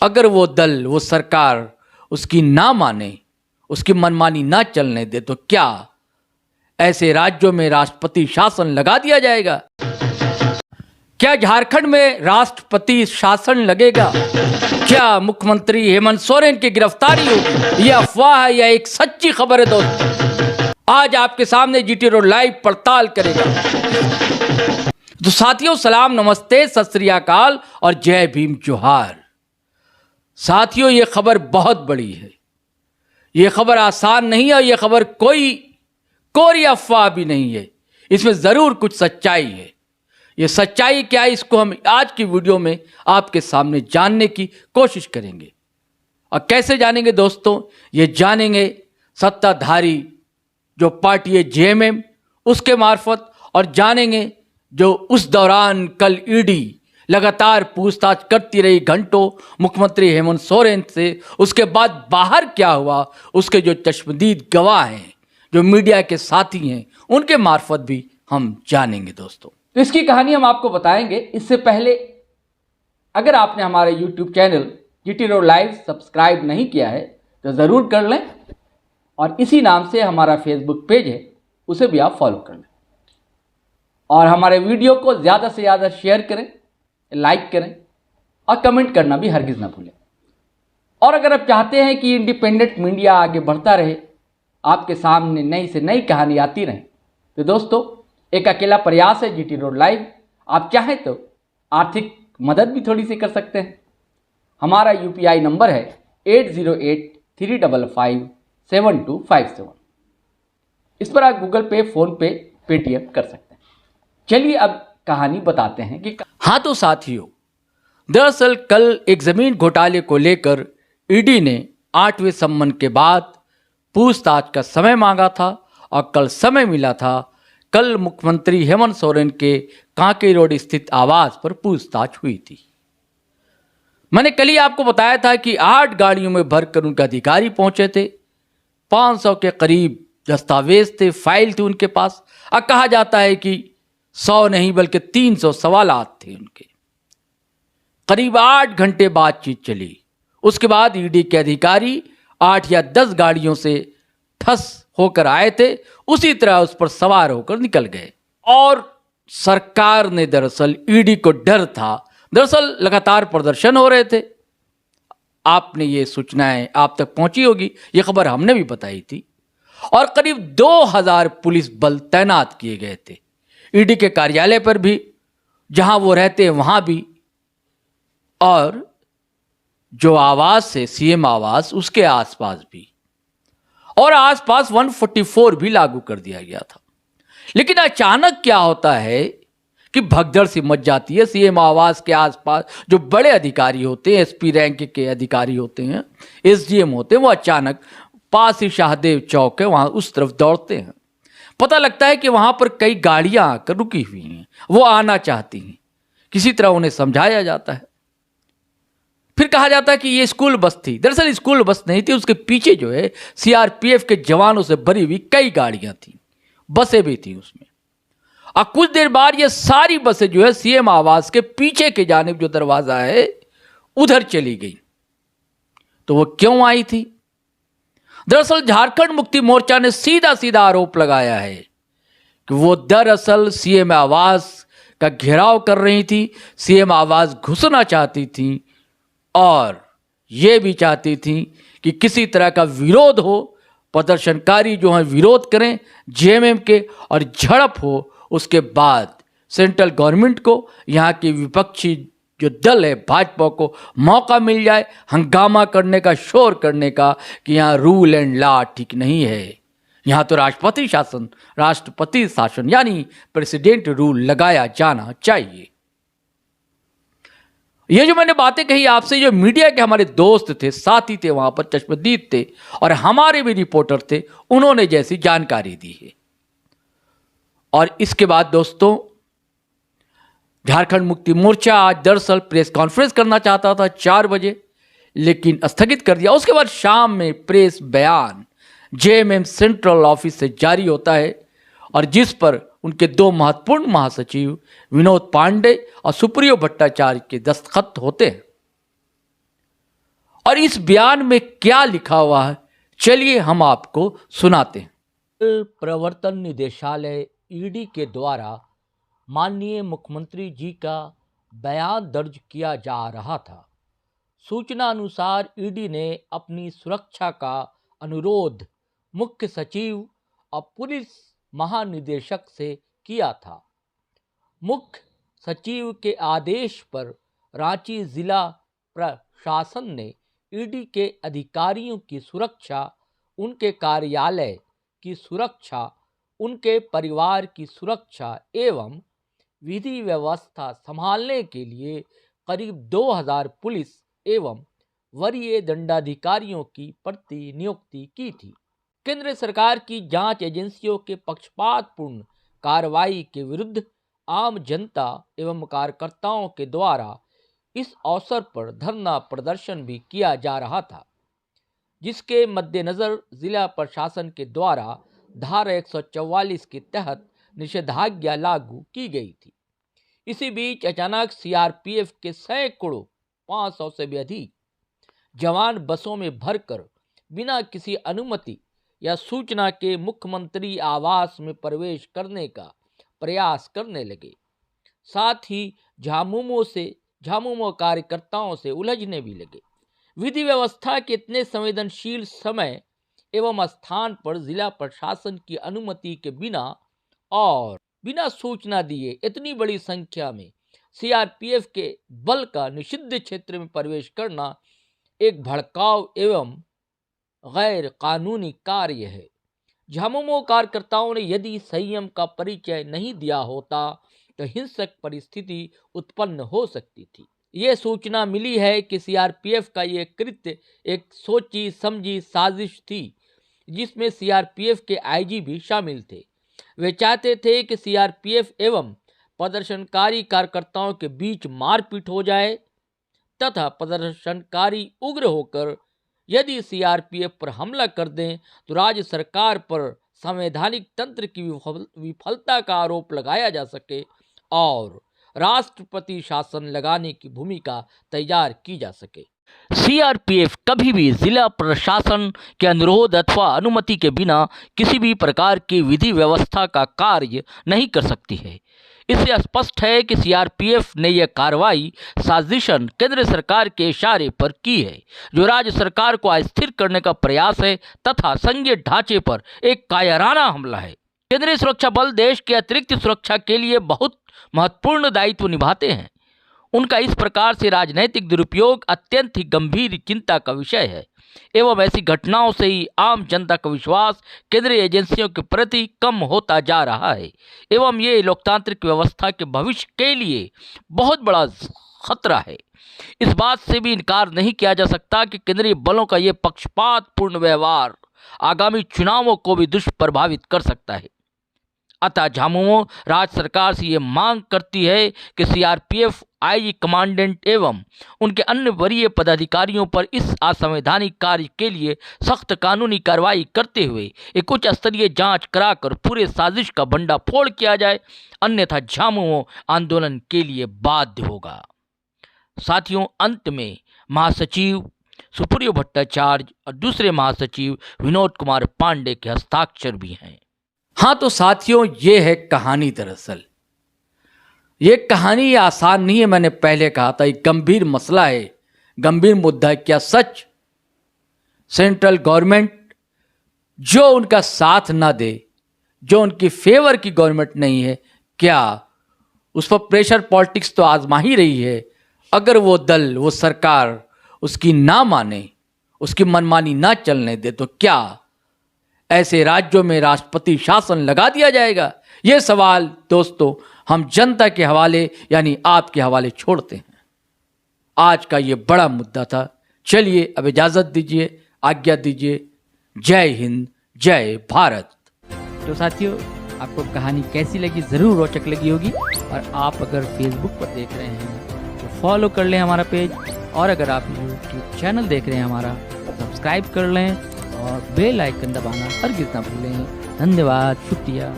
अगर वो दल, वो सरकार उसकी ना माने, उसकी मनमानी ना चलने दे, तो क्या ऐसे राज्यों में राष्ट्रपति शासन लगा दिया जाएगा? क्या झारखंड में राष्ट्रपति शासन लगेगा? क्या मुख्यमंत्री हेमंत सोरेन की गिरफ्तारी होगी? यह अफवाह है या एक सच्ची खबर है दोस्तों? आज आपके सामने जीटी रोड लाइव पड़ताल करेगा। तो साथियों, सलाम, नमस्ते, सत श्री अकाल और जय भीम, जोहार। साथियों, यह खबर बहुत बड़ी है। यह खबर आसान नहीं है। यह खबर कोई अफवाह भी नहीं है। इसमें जरूर कुछ सच्चाई है। यह सच्चाई क्या है, इसको हम आज की वीडियो में आपके सामने जानने की कोशिश करेंगे। और कैसे जानेंगे दोस्तों? ये जानेंगे सत्ताधारी जो पार्टी है जेएमएम, उसके मार्फत, और जानेंगे जो उस दौरान कल ईडी लगातार पूछताछ करती रही घंटों मुख्यमंत्री हेमंत सोरेन से। उसके बाद बाहर क्या हुआ, उसके जो चश्मदीद गवाह हैं, जो मीडिया के साथी हैं, उनके मार्फत भी हम जानेंगे दोस्तों। तो इसकी कहानी हम आपको बताएंगे। इससे पहले अगर आपने हमारे YouTube channel GT road live subscribe नहीं किया है तो ज़रूर कर लें, और इसी नाम से हमारा फेसबुक पेज है, उसे भी आप फॉलो कर लें। और हमारे वीडियो को ज़्यादा से ज़्यादा शेयर करें, लाइक करें और कमेंट करना भी हरगिज़ ना भूलें। और अगर आप चाहते हैं कि इंडिपेंडेंट मीडिया आगे बढ़ता रहे, आपके सामने नई से नई कहानी आती रहे, तो दोस्तों एक अकेला प्रयास है जीटी रोड लाइव। आप चाहें तो आर्थिक मदद भी थोड़ी सी कर सकते हैं। हमारा UPI नंबर है 8083557257। इस पर आप गूगल पे, फोन पे, पेटीएम कर सकते हैं। चलिए अब कहानी बताते हैं कि हाँ तो साथियों, दरअसल कल एक जमीन घोटाले को लेकर ईडी ने 8वें सम्मन के बाद पूछताछ का समय मांगा था, और कल समय मिला था। कल मुख्यमंत्री हेमंत सोरेन के कांके रोड स्थित आवास पर पूछताछ हुई थी। मैंने कल ही आपको बताया था कि 8 गाड़ियों में भरकर उनके अधिकारी पहुंचे थे। 500 के करीब दस्तावेज थे, फाइल थी उनके पास। अब कहा जाता है कि 100 नहीं बल्कि 300 सवालात थे उनके। करीब 8 घंटे बातचीत चली। उसके बाद ईडी के अधिकारी 8 या 10 गाड़ियों से ठस होकर आए थे, उसी तरह उस पर सवार होकर निकल गए। और सरकार ने, दरअसल ईडी को डर था, दरअसल लगातार प्रदर्शन हो रहे थे। आपने ये सूचनाएं आप तक पहुंची होगी, ये खबर हमने भी बताई थी। और करीब 2000 पुलिस बल तैनात किए गए थे, ईडी के कार्यालय पर भी, जहां वो रहते हैं वहां भी, और जो आवास है सीएम आवास, उसके आसपास भी, और आसपास 144 भी लागू कर दिया गया था। लेकिन अचानक क्या होता है कि भगदड़ सी मच जाती है। सीएम आवास के आसपास जो बड़े अधिकारी होते हैं, एसपी रैंक के अधिकारी होते हैं, एसडीएम होते हैं, वो अचानक पास ही शाहदेव चौक है, वहां उस तरफ दौड़ते हैं। पता लगता है कि वहां पर कई गाड़ियां आकर रुकी हुई हैं, वो आना चाहती हैं। किसी तरह उन्हें समझाया जाता है। फिर कहा जाता है कि ये स्कूल बस थी। दरअसल स्कूल बस नहीं थी, उसके पीछे जो है सीआरपीएफ के जवानों से भरी हुई कई गाड़ियां थी, बसें भी थी उसमें। और कुछ देर बाद ये सारी बसें जो है सीएम आवास के पीछे के जानिब जो दरवाजा है उधर चली गई। तो वो क्यों आई थी? दरअसल झारखंड मुक्ति मोर्चा ने सीधा सीधा आरोप लगाया है कि वो दरअसल सीएम आवास का घेराव कर रही थी, सीएम आवास घुसना चाहती थी, और ये भी चाहती थी कि किसी तरह का विरोध हो, प्रदर्शनकारी जो हैं विरोध करें जेएमएम के, और झड़प हो। उसके बाद सेंट्रल गवर्नमेंट को, यहाँ की विपक्षी जो दल है भाजपा को मौका मिल जाए हंगामा करने का, शोर करने का, कि यहाँ रूल एंड लॉ ठीक नहीं है, यहाँ तो राष्ट्रपति शासन यानी प्रेसिडेंट रूल लगाया जाना चाहिए। ये जो मैंने बातें कही आपसे, जो मीडिया के हमारे दोस्त थे, साथी थे, वहां पर चश्मदीद थे, और हमारे भी रिपोर्टर थे, उन्होंने जैसी जानकारी दी है। और इसके बाद दोस्तों, झारखंड मुक्ति मोर्चा आज दरअसल प्रेस कॉन्फ्रेंस करना चाहता था 4 बजे, लेकिन स्थगित कर दिया। उसके बाद शाम में प्रेस बयान जेएमएम सेंट्रल ऑफिस से जारी होता है, और जिस पर उनके 2 महत्वपूर्ण महासचिव विनोद पांडे और सुप्रियो भट्टाचार्य के दस्तखत होते हैं। और इस बयान में क्या लिखा हुआ है, चलिए हम आपको सुनाते हैं। प्रवर्तन निदेशालय ईडी के द्वारा माननीय मुख्यमंत्री जी का बयान दर्ज किया जा रहा था। सूचना अनुसार ईडी ने अपनी सुरक्षा का अनुरोध मुख्य सचिव और पुलिस महानिदेशक से किया था। मुख्य सचिव के आदेश पर रांची जिला प्रशासन ने ईडी के अधिकारियों की सुरक्षा, उनके कार्यालय की सुरक्षा, उनके परिवार की सुरक्षा एवं विधि व्यवस्था संभालने के लिए करीब 2000 पुलिस एवं वरीय दंडाधिकारियों की प्रतिनियुक्ति की थी। केंद्र सरकार की जांच एजेंसियों के पक्षपातपूर्ण कार्रवाई के विरुद्ध आम जनता एवं कार्यकर्ताओं के द्वारा इस अवसर पर धरना प्रदर्शन भी किया जा रहा था, जिसके मद्देनजर जिला प्रशासन के द्वारा धारा 144 के तहत निषेधाज्ञा लागू की गई थी। इसी बीच अचानक सीआरपीएफ के सैकड़ों 500 से भी अधिक जवान बसों में भरकर बिना किसी अनुमति या सूचना के मुख्यमंत्री आवास में प्रवेश करने का प्रयास करने लगे। साथ ही झामुमो कार्यकर्ताओं से उलझने भी लगे। विधि व्यवस्था के इतने संवेदनशील समय एवं स्थान पर जिला प्रशासन की अनुमति के बिना और बिना सूचना दिए इतनी बड़ी संख्या में सीआरपीएफ के बल का निषिद्ध क्षेत्र में प्रवेश करना एक भड़काऊ एवं गैर कानूनी कार्य है। झामुमो कार्यकर्ताओं ने यदि संयम का परिचय नहीं दिया होता तो हिंसक परिस्थिति उत्पन्न हो सकती थी। ये सूचना मिली है कि सीआरपीएफ का ये कृत्य एक सोची समझी साजिश थी, जिसमें सीआरपीएफ के आईजी भी शामिल थे। वे चाहते थे कि सीआरपीएफ एवं प्रदर्शनकारी कार्यकर्ताओं के बीच मारपीट हो जाए तथा प्रदर्शनकारी उग्र होकर यदि सीआरपीएफ पर हमला कर दें तो राज्य सरकार पर संवैधानिक तंत्र की विफलता का आरोप लगाया जा सके और राष्ट्रपति शासन लगाने की भूमिका तैयार की जा सके। सीआरपीएफ कभी भी जिला प्रशासन के अनुरोध अथवा अनुमति के बिना किसी भी प्रकार की विधि व्यवस्था का कार्य नहीं कर सकती है। इससे स्पष्ट है कि सीआरपीएफ ने यह कार्रवाई साजिशन केंद्र सरकार के इशारे पर की है, जो राज्य सरकार को अस्थिर करने का प्रयास है तथा संघीय ढांचे पर एक कायराना हमला है। केंद्रीय सुरक्षा बल देश के अतिरिक्त सुरक्षा के लिए बहुत महत्वपूर्ण दायित्व निभाते हैं। उनका इस प्रकार से राजनैतिक दुरुपयोग अत्यंत ही गंभीर चिंता का विषय है एवं ऐसी घटनाओं से ही आम जनता का विश्वास केंद्रीय एजेंसियों के प्रति कम होता जा रहा है एवं ये लोकतांत्रिक व्यवस्था के भविष्य के लिए बहुत बड़ा खतरा है। इस बात से भी इनकार नहीं किया जा सकता कि केंद्रीय बलों का ये पक्षपातपूर्ण व्यवहार आगामी चुनावों को भी दुष्प्रभावित कर सकता है। अतः झामुमो राज्य सरकार से ये मांग करती है कि सीआरपीएफ आईजी कमांडेंट एवं उनके अन्य वरीय पदाधिकारियों पर इस असंवैधानिक कार्य के लिए सख्त कानूनी कार्रवाई करते हुए एक उच्च स्तरीय जांच कराकर पूरे साजिश का भंडाफोड़ किया जाए, अन्यथा झामुमो आंदोलन के लिए बाध्य होगा। साथियों, अंत में महासचिव सुप्रियो भट्टाचार्य और दूसरे महासचिव विनोद कुमार पांडे के हस्ताक्षर भी हैं। हाँ तो साथियों, ये है कहानी। दरअसल ये कहानी आसान नहीं है। मैंने पहले कहा था एक गंभीर मसला है, गंभीर मुद्दा है। क्या सच सेंट्रल गवर्नमेंट जो उनका साथ ना दे, जो उनकी फेवर की गवर्नमेंट नहीं है, क्या उस पर प्रेशर पॉलिटिक्स तो आजमा ही रही है? अगर वो दल, वो सरकार उसकी ना माने, उसकी मनमानी ना चलने दे, तो क्या ऐसे राज्यों में राष्ट्रपति शासन लगा दिया जाएगा? ये सवाल दोस्तों हम जनता के हवाले यानी आपके हवाले छोड़ते हैं। आज का ये बड़ा मुद्दा था। चलिए अब इजाजत दीजिए, आज्ञा दीजिए। जय हिंद, जय भारत। तो साथियों, आपको कहानी कैसी लगी? ज़रूर रोचक लगी होगी। और आप अगर फेसबुक पर देख रहे हैं तो फॉलो कर लें हमारा पेज, और अगर आप यूट्यूब चैनल देख रहे हैं हमारा, सब्सक्राइब कर लें और बेल आइकन दबाना हरगिज़ ना भूलें। धन्यवाद, शुक्रिया।